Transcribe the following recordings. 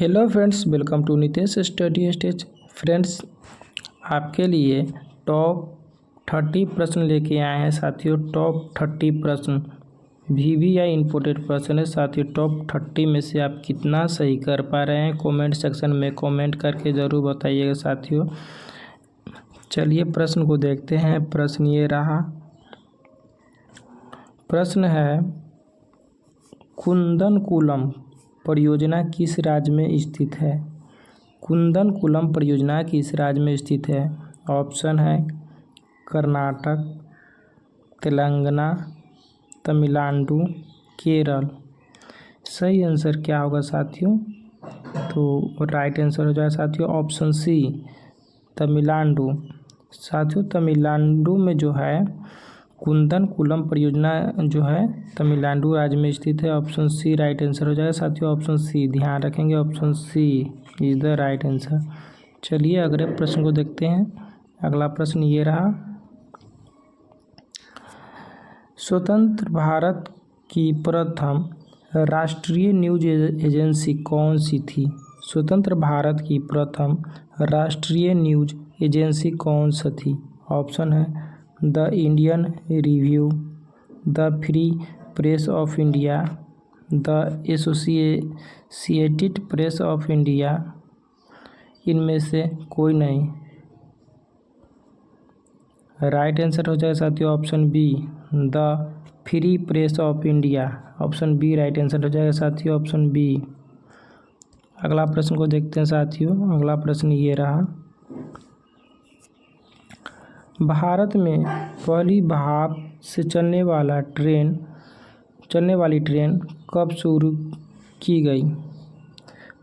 Hello friends, welcome to Nitesh study stage. Friends, आपके लिए top 30 प्रश्न लेके आए हैं साथियों। टॉप 30 प्रश्न VVI इम्पोर्टेड प्रश्न है साथियों। टॉप 30 में से आप कितना सही कर पा रहे हैं कमेंट सेक्शन में कमेंट करके ज़रूर बताइएगा साथियों। चलिए प्रश्न को देखते हैं। प्रश्न ये रहा। प्रश्न है, कुंदनकुलम परियोजना किस राज्य में स्थित है? कुंदनकुलम परियोजना किस राज्य में स्थित है? ऑप्शन है कर्नाटक, तेलंगाना, तमिलनाडु, केरल। सही आंसर क्या होगा साथियों? तो राइट आंसर हो जाएगा साथियों ऑप्शन सी, तमिलनाडु। साथियों, तमिलनाडु में जो है कुंदनकुलम परियोजना जो है तमिलनाडु राज्य में स्थित है। ऑप्शन सी राइट आंसर हो जाएगा साथियों। ऑप्शन सी ध्यान रखेंगे, option C is the right answer. चलिए अगले प्रश्न को देखते हैं। अगला प्रश्न ये रहा। स्वतंत्र भारत की प्रथम राष्ट्रीय न्यूज एजेंसी कौन सी थी? स्वतंत्र भारत की प्रथम राष्ट्रीय न्यूज एजेंसी कौन सी थी? ऑप्शन है the Indian Review, the Free Press of India, the Associated Press of India. इनमें से कोई नहीं। राइट आंसर हो जाएगा साथियों option B, the Free Press of India. Option B right answer हो जाएगा साथियों, ऑप्शन बी। अगला प्रश्न को देखते हैं साथियों। अगला प्रश्न ये रहा। भारत में पहली भाप से चलने वाली ट्रेन कब शुरू की गई?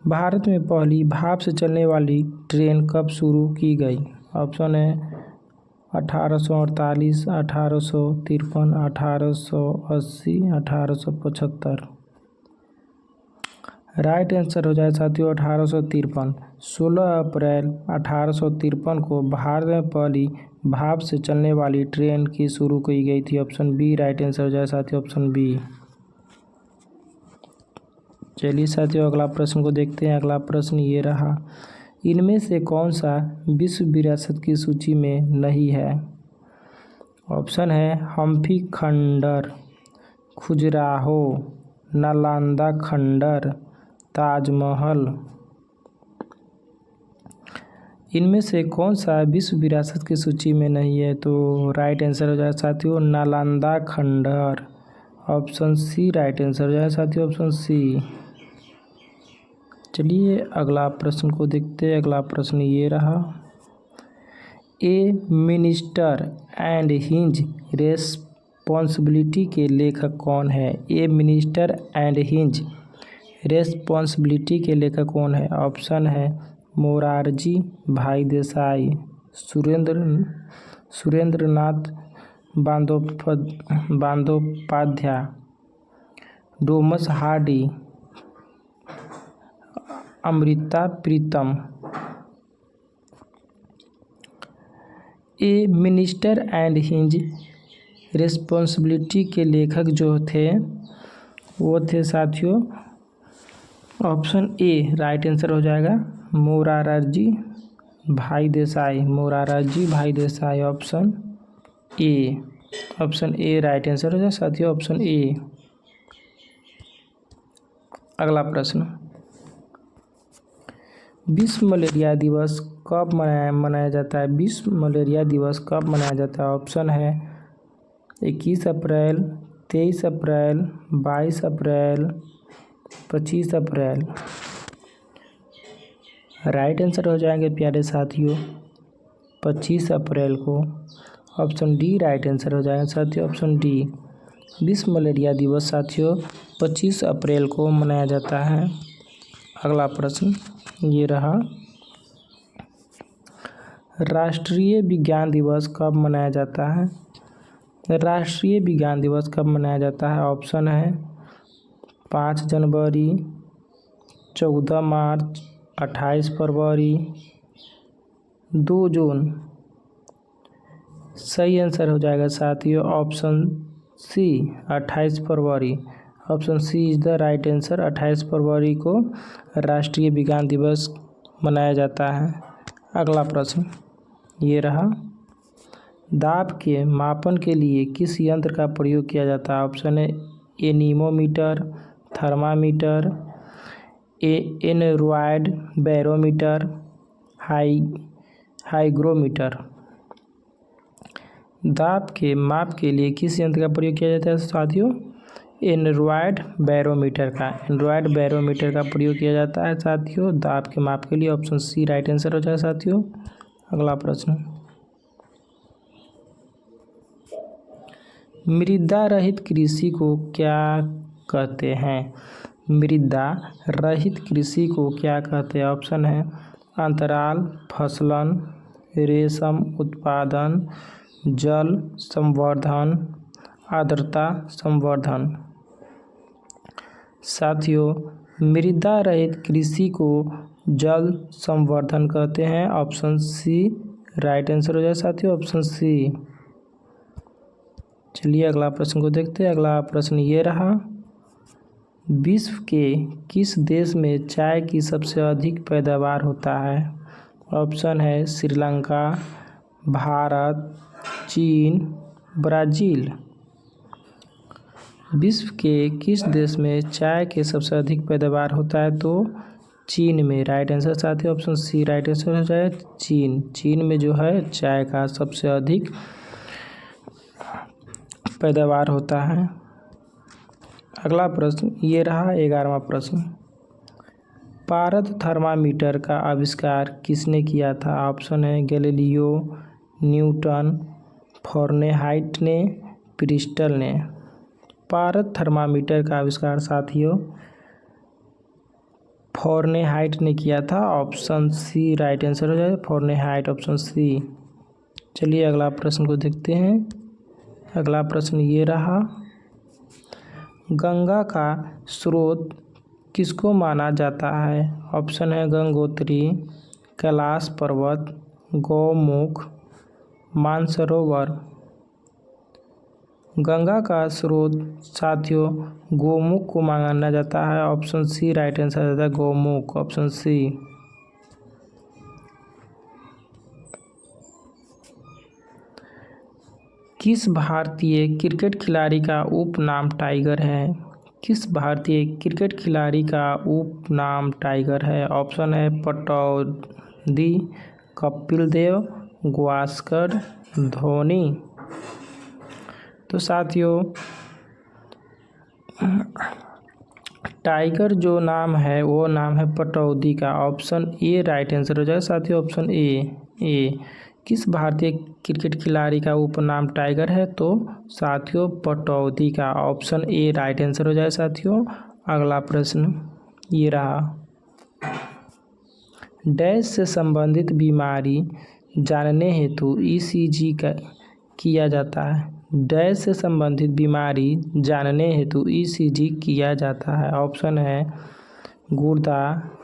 भारत में पहली भाप से चलने वाली ट्रेन कब शुरू की गई? ऑप्शन है 1848, 1853, 1880, 1875। राइट आंसर हो जाए साथियों 1853। 16 अप्रैल 1853 को भारत में पहली भाप से चलने वाली ट्रेन की शुरू की गई थी। ऑप्शन बी राइट आंसर हो जाए साथियों, ऑप्शन बी। चलिए साथियों अगला प्रश्न को देखते हैं। अगला प्रश्न ये रहा। इनमें से कौन सा विश्व विरासत की सूची में नहीं है? ऑप्शन है हम्फी खंडर, खजुराहो, नालंदा खंडर, ताजमहल। इनमें से कौन सा विश्व विरासत की सूची में नहीं है? तो राइट आंसर हो जाए साथियों नालंदा खंडर। ऑप्शन सी राइट आंसर हो जाए साथियों, ऑप्शन सी। चलिए अगला प्रश्न को देखते हैं। अगला प्रश्न ये रहा। A minister and his responsibility के लेखक कौन है? A minister and his responsibility के लेखक कौन है? ऑप्शन है Morarji Bhai Desai, Surendranath Bandopadhyay, Thomas Hardy, Amrita Pritam. A minister and his responsibility के लेखक जो थे वो थे साथियों ऑप्शन ए राइट आंसर हो जाएगा Morarji Bhai Desai, Morarji Bhai Desai. Option A right answer हो जाए साथियों, ऑप्शन ए। अगला प्रश्न, विश्व मलेरिया दिवस कब मनाया जाता है? विश्व मलेरिया दिवस कब मनाया जाता है? ऑप्शन है 21 अप्रैल, 23 अप्रैल, 22 अप्रैल, 25 अप्रैल। राइट आंसर हो जाएंगे प्यारे साथियों 25 अप्रैल को। ऑप्शन डी राइट आंसर हो जाएगा साथियों, ऑप्शन डी। विश्व मलेरिया दिवस साथियों 25 अप्रैल को मनाया जाता है। अगला प्रश्न ये रहा। राष्ट्रीय विज्ञान दिवस कब मनाया जाता है? राष्ट्रीय विज्ञान दिवस कब मनाया जाता है? ऑप्शन है 5 जनवरी, 14 मार्च, 28 फरवरी, 2 जून। सही आंसर हो जाएगा साथियों ऑप्शन सी 28 फरवरी। Option C is the right answer. 28 फरवरी को राष्ट्रीय विज्ञान दिवस मनाया जाता है। अगला प्रश्न ये रहा, दाब के मापन के लिए किस यंत्र का प्रयोग किया जाता है? ऑप्शन है एनीमोमीटर, थर्मामीटर, एनरॉयड बैरोमीटर, हाइग्रोमीटर। दाब के माप के लिए किस यंत्र का प्रयोग किया जाता है साथियों? एनरॉयड बैरोमीटर का प्रयोग किया जाता है साथियों दाब के माप के लिए। ऑप्शन सी राइट आंसर हो जाए साथियों। अगला प्रश्न, मृदा रहित कृषि को क्या कहते हैं? मृदा रहित कृषि को क्या कहते हैं? ऑप्शन है अंतराल फसलन, रेशम उत्पादन, जल संवर्धन, आर्द्रता संवर्धन। साथियों मृदा रहित कृषि को जल संवर्धन कहते हैं। ऑप्शन सी राइट आंसर हो जाए साथियों, ऑप्शन सी। चलिए अगला प्रश्न को देखते हैं। अगला प्रश्न ये रहा, विश्व के किस देश में चाय की सबसे अधिक पैदावार होता है? ऑप्शन है श्रीलंका, भारत, चीन, ब्राज़ील। विश्व के किस देश में चाय के सबसे अधिक पैदावार होता है? तो चीन में। राइट आंसर साथियों ऑप्शन सी राइट आंसर हो जाए चीन में जो है चाय का सबसे अधिक पैदावार होता है। अगला प्रश्न ये रहा 11वां प्रश्न, पारद थर्मामीटर का आविष्कार किसने किया था? ऑप्शन है गैलीलियो, न्यूटन, फ़ारेनहाइट ने, प्रिस्टल ने। पारद थर्मामीटर का आविष्कार साथियों फ़ारेनहाइट ने किया था। ऑप्शन सी राइट आंसर हो जाए फ़ारेनहाइट, ऑप्शन सी। चलिए अगला प्रश्न को देखते हैं। अगला प्रश्न ये रहा, गंगा का स्रोत किसको माना जाता है? ऑप्शन है गंगोत्री, कैलाश पर्वत, गौमुख, मानसरोवर। गंगा का स्रोत साथियों गौमुख को माना जाता है। ऑप्शन सी राइट आंसर होता है गौमुख, ऑप्शन सी। किस भारतीय क्रिकेट खिलाड़ी का उपनाम टाइगर है? किस भारतीय क्रिकेट खिलाड़ी का उपनाम टाइगर है? ऑप्शन है पटौदी, कपिल देव, गावस्कर, धोनी। तो साथियों टाइगर जो नाम है वो नाम है पटौदी का। ऑप्शन ए राइट आंसर हो जाए साथियों, ऑप्शन ए। किस भारतीय क्रिकेट खिलाड़ी का उपनाम टाइगर है? तो साथियों पटौदी का। ऑप्शन ए राइट आंसर हो जाए साथियों। अगला प्रश्न ये रहा, डैश से संबंधित बीमारी जानने हेतु ईसीजी किया जाता है? डैश से संबंधित बीमारी जानने हेतु ईसीजी किया जाता है। ऑप्शन है गुर्दा,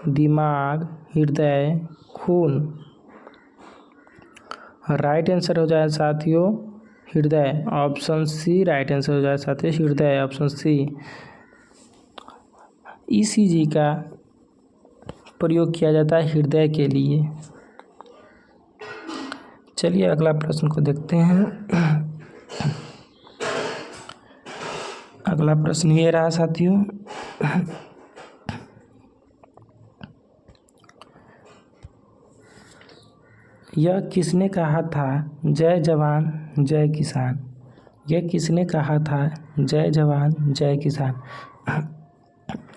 दिमाग, हृदय, खून। राइट आंसर हो जाए साथियों हृदय, ऑप्शन सी राइट आंसर हो जाए साथियों हृदय, ऑप्शन सी। ईसीजी का प्रयोग किया जाता है हृदय के लिए। चलिए अगला प्रश्न को देखते हैं। अगला प्रश्न ये रहा साथियों, यह किसने कहा था जय जवान जय किसान? यह किसने कहा था जय जवान जय किसान?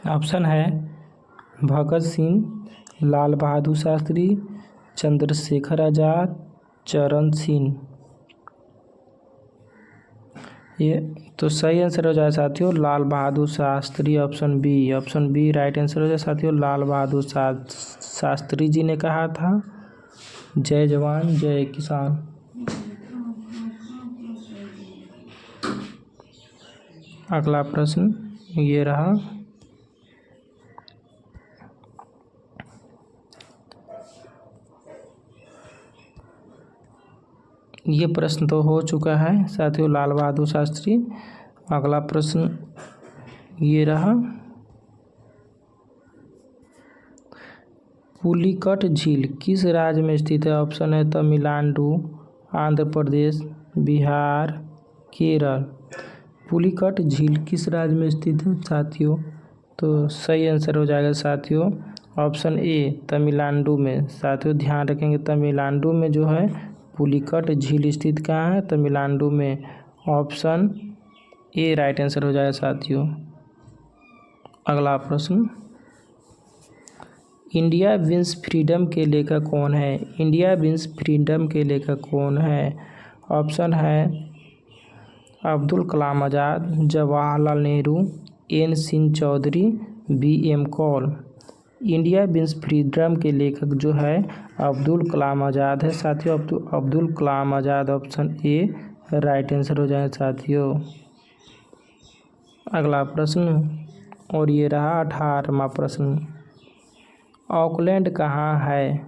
ऑप्शन है भगत सिंह, लाल बहादुर शास्त्री, चंद्रशेखर आज़ाद, चरण सिंह। ये तो सही आंसर हो जाए साथियों Lal Bahadur Shastri, option B right answer हो जाए साथियों। लाल बहादुर शास्त्री जी ने कहा था जय जवान जय किसान। अगला प्रश्न ये रहा, ये प्रश्न तो हो चुका है साथियों लाल बहादुर शास्त्री। अगला प्रश्न ये रहा। पुलिकट झील किस राज्य में स्थित है? ऑप्शन है तमिलनाडु, आंध्र प्रदेश, बिहार, केरल। पुलिकट झील किस राज्य में स्थित है साथियों? तो सही आंसर हो जाएगा साथियों ऑप्शन ए तमिलनाडु में। साथियों ध्यान रखेंगे तमिलनाडु में जो है पुलिकट झील स्थित कहाँ है? तमिलनाडु में। ऑप्शन ए राइट आंसर हो जाएगा साथियों। अगला प्रश्न, इंडिया विंस फ्रीडम के लेखक कौन है? इंडिया विंस फ्रीडम के लेखक कौन है? ऑप्शन है Abdul Kalam Azad, Jawaharlal Nehru, N Singh Chaudhary, B M Kaul. India wins freedom के लेखक जो है अब्दुल कलाम आज़ाद है साथियों। Abdul Kalam Azad option A right answer हो जाए साथियों। अगला प्रश्न और ये रहा 18वां प्रश्न, ऑकलैंड कहाँ है?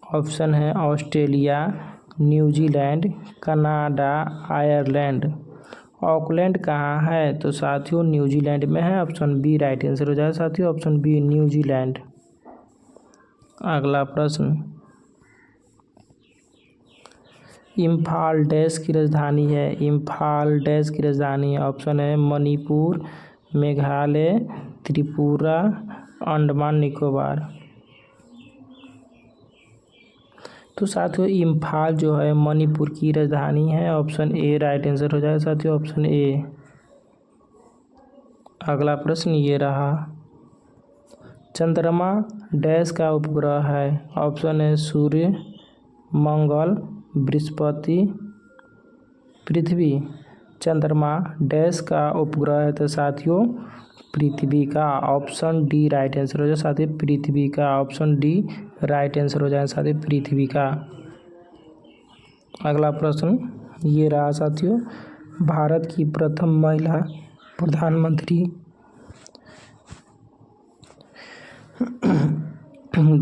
ऑप्शन है Australia, New Zealand, Canada, Ireland. Auckland कहाँ है? तो साथियों न्यूजीलैंड में है। ऑप्शन बी राइट आंसर हो जाए साथियों। Option B New Zealand. अगला प्रश्न, इम्फाल डैश की राजधानी है? इम्फाल डैश की राजधानी है। ऑप्शन है मणिपुर, मेघालय, त्रिपुरा, अंडमान निकोबार। तो साथियों इम्फाल जो है मणिपुर की राजधानी है। ऑप्शन ए राइट आंसर हो जाएगा साथियों। Option A. अगला प्रश्न ये रहा, चंद्रमा डैश का उपग्रह है? ऑप्शन है सूर्य, मंगल, बृहस्पति, पृथ्वी। चंद्रमा डैश का उपग्रह है तो साथियों पृथ्वी का। ऑप्शन डी राइट आंसर हो जाए साथियों पृथ्वी का। ऑप्शन डी राइट आंसर हो जाए साथियों पृथ्वी का। अगला प्रश्न ये रहा साथियों, भारत की प्रथम महिला प्रधानमंत्री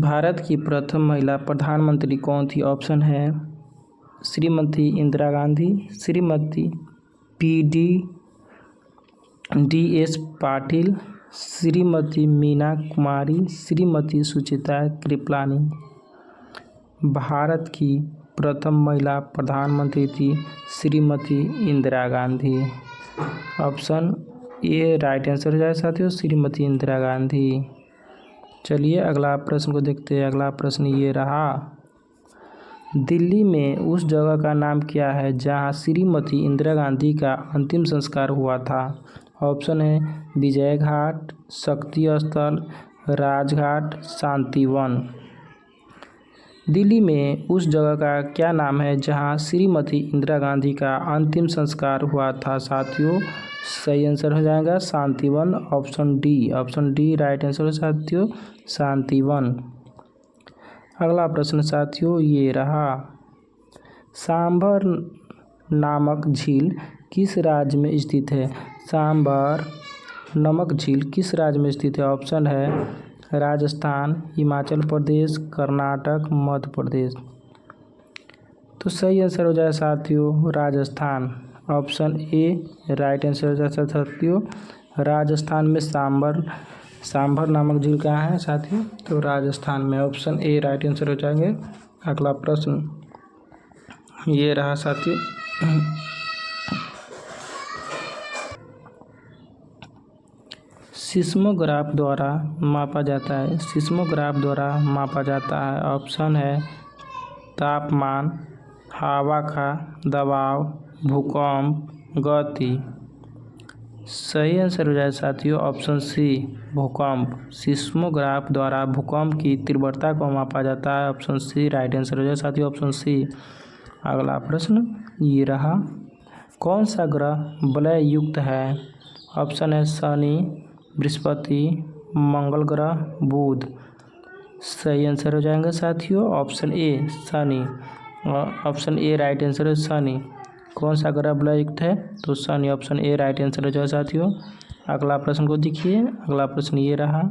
भारत की प्रथम महिला प्रधानमंत्री कौन थी? ऑप्शन है श्रीमती इंदिरा गांधी, श्रीमती डी एस पाटिल, श्रीमती मीना कुमारी, श्रीमती सुचिता कृपलानी। भारत की प्रथम महिला प्रधानमंत्री थी Shrimati Indira Gandhi. Option A right answer हो जाए साथियों श्रीमती इंदिरा गांधी। चलिए अगला प्रश्न को देखते हैं। अगला प्रश्न ये रहा, दिल्ली में उस जगह का नाम क्या है जहां श्रीमती इंदिरा गांधी का अंतिम संस्कार हुआ था? ऑप्शन है विजय घाट, शक्ति स्थल, राजघाट, शांतिवन। दिल्ली में उस जगह का क्या नाम है जहां श्रीमती इंदिरा गांधी का अंतिम संस्कार हुआ था? साथियों सही आंसर हो जाएगा Shantivan. Option D right answer है साथियों शांतिवन। अगला प्रश्न साथियों ये रहा, सांभर नामक झील किस राज्य में स्थित है? सांभर नामक झील किस राज्य में स्थित है? ऑप्शन है राजस्थान, हिमाचल प्रदेश, कर्नाटक, मध्य प्रदेश। तो सही आंसर हो जाए साथियों Rajasthan. Option A right answer हो जाए साथियों राजस्थान में सांभर नामक झील कहाँ है साथियों? तो राजस्थान में। ऑप्शन ए राइट आंसर हो जाएंगे। अगला प्रश्न ये रहा साथियों, सिस्मोग्राफ द्वारा मापा जाता है। सिस्मोग्राफ द्वारा मापा जाता है। ऑप्शन है तापमान, हवा का दबाव, भूकंप, गति। सही आंसर हो जाए साथियों ऑप्शन सी भूकंप। सिस्मोग्राफ द्वारा भूकंप की तीव्रता को मापा जाता है। ऑप्शन सी राइट आंसर हो जाए साथियों ऑप्शन सी। अगला प्रश्न ये रहा, कौन सा ग्रह वलय युक्त है? ऑप्शन है शनि, बृहस्पति, मंगल ग्रह, बुध। सही आंसर हो जाएंगे साथियों option A Shani. Option A right answer है शनि। कौन सा ग्रह वलय युक्त है? तो Shani. Option A right answer हो जाए साथियों। अगला प्रश्न को देखिए। अगला प्रश्न ये रहा,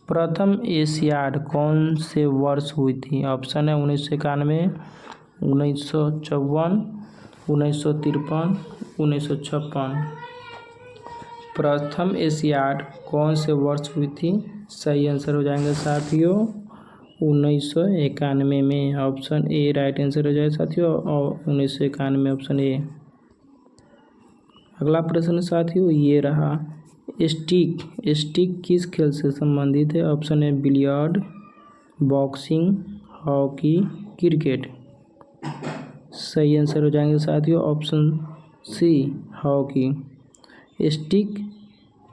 प्रथम एशियाड कौन से वर्ष हुई थी? ऑप्शन है 1991, 1954, 1953, 1956। प्रथम एशियाड कौन से वर्ष हुई थी? सही आंसर हो जाएंगे साथियों 1991 में। ऑप्शन ए राइट आंसर हो जाएगा साथियों और 1991 ऑप्शन ए। अगला प्रश्न साथियों ये रहा, स्टिक किस खेल से संबंधित है? Option A billiard, boxing, hockey, cricket. सही आंसर हो जाएंगे साथियों ऑप्शन सी हॉकी। स्टिक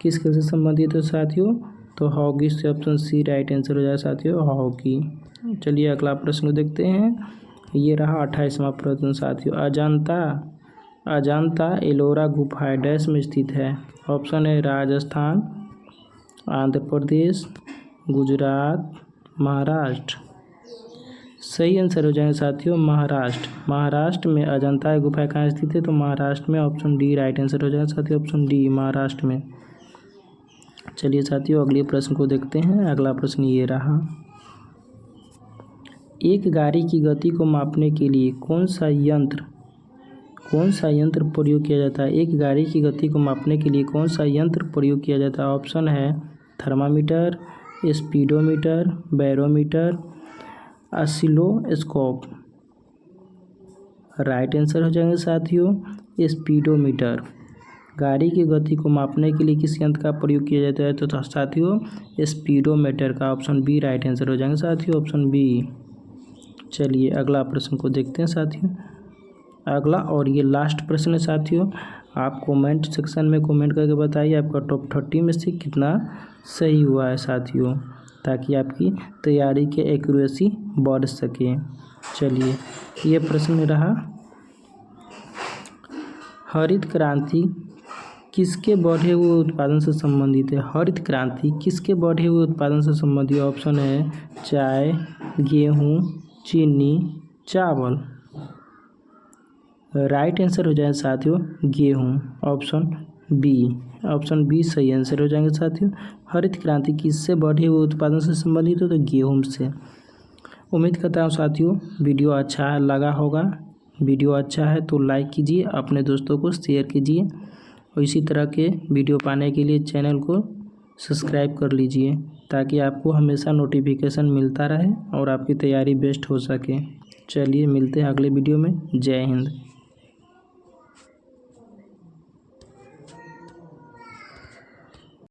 किस खेल से संबंधित है साथियों? तो हॉकी से ऑप्शन सी राइट आंसर हो जाएगा साथियों हॉकी। चलिए अगला प्रश्न को देखते हैं। ये रहा 28वां प्रश्न साथियों, अजंता एलोरा गुफा डैश में स्थित है? ऑप्शन है राजस्थान, आंध्र प्रदेश, गुजरात, महाराष्ट्र। सही आंसर हो जाएंगे साथियों महाराष्ट्र में अजंता गुफा कहाँ स्थित है? तो महाराष्ट्र में ऑप्शन डी राइट आंसर हो जाएगा साथियों ऑप्शन डी महाराष्ट्र में। चलिए साथियों अगले प्रश्न को देखते हैं। अगला प्रश्न ये रहा, एक गाड़ी की गति को मापने के लिए कौन सा यंत्र प्रयोग किया जाता है? एक गाड़ी की गति को मापने के लिए कौन सा यंत्र प्रयोग किया जाता है? ऑप्शन है thermometer, speedometer, barometer, oscilloscope. Right answer हो जाएंगे साथियों स्पीडोमीटर। गाड़ी की गति को मापने के लिए किस यंत्र का प्रयोग किया जाता है? तो साथियों स्पीडोमीटर का ऑप्शन बी राइट आंसर हो जाएंगे साथियों ऑप्शन बी। चलिए अगला प्रश्न को देखते हैं साथियों। अगला और ये लास्ट प्रश्न है साथियों, आप कमेंट सेक्शन में कमेंट करके बताइए आपका टॉप 30 में से कितना सही हुआ है साथियों, ताकि आपकी तैयारी के एक्यूरेसी बढ़ सके। चलिए ये प्रश्न रहा, हरित क्रांति किसके बढ़े हुए उत्पादन से संबंधित है? हरित क्रांति किसके बढ़े हुए उत्पादन से संबंधित है? ऑप्शन है चाय, गेहूँ, चीनी, चावल। राइट आंसर हो जाएगा साथियों गेहूँ ऑप्शन बी सही आंसर हो जाएंगे साथियों। हरित क्रांति किससे बढ़े हुए उत्पादन से संबंधित है? तो गेहूँ से। उम्मीद करता हूँ साथियों वीडियो अच्छा लगा होगा। वीडियो अच्छा है तो लाइक कीजिए, अपने दोस्तों को शेयर कीजिए और इसी तरह के वीडियो पाने के लिए चैनल को सब्सक्राइब कर लीजिए, ताकि आपको हमेशा नोटिफिकेशन मिलता रहे और आपकी तैयारी बेस्ट हो सके। चलिए मिलते हैं अगले वीडियो में। जय हिंद।